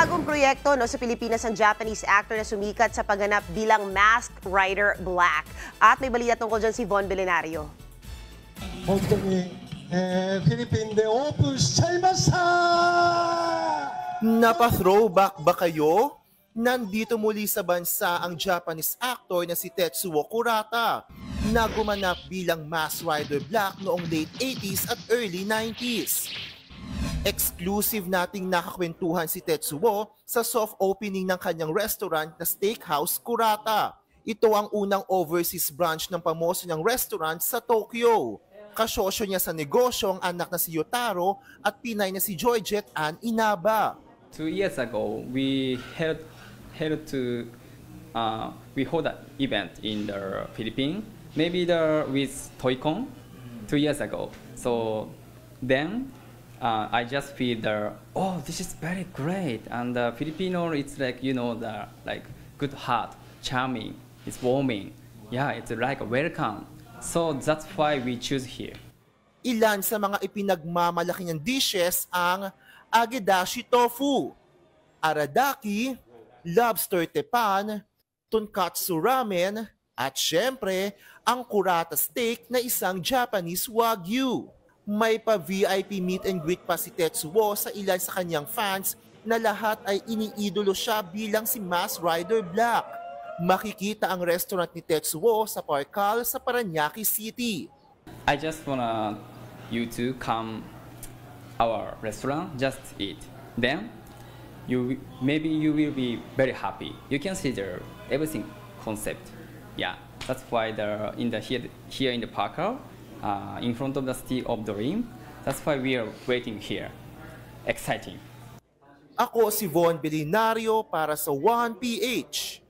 Bagong proyekto sa Pilipinas ang Japanese actor na sumikat sa pagganap bilang Masked Rider Black. At may balita tungkol dyan si Von Belenario. 本当に、フィリピンでオープンしちゃいました! Napa-throwback ba kayo? Nandito muli sa bansa ang Japanese actor na si Tetsuo Kurata na gumanap bilang Masked Rider Black noong late 80s at early 90s. Exclusive nating nakakwentuhan si Tetsuo sa soft opening ng kanyang restaurant na Steakhouse Kurata. Ito ang unang overseas branch ng pamoso niyang restaurant sa Tokyo. Kasosyo niya sa negosyo ang anak na si Yotaro at Pinay na si Joyjet Ann Inaba. 2 years ago, we hold an event in the Philippines, maybe with Toycon 2 years ago. So then I just feel this is very great, and Filipino, it's like, good heart, charming, it's warming, yeah, it's like a welcome. So that's why we choose here. Ilan sa mga ipinagmamalaki niyang dishes ang Agedashi tofu, aradaki, lobster tepan, tonkatsu ramen, at syempre, ang kurata steak na isang Japanese wagyu. May pa-VIP meet and greet pa si Tetsuo sa ilan sa kanyang fans na lahat ay iniidolo siya bilang si Masked Rider Black. Makikita ang restaurant ni Tetsuo sa Parcal sa Parañaque City. I just wanna you to come our restaurant, just eat. Then maybe you will be very happy. You can see everything concept. Yeah, that's why here in the Parcal, in front of the City of Dream, that's why we are waiting here. Exciting. Ako si Von Belenario para sa 1PH.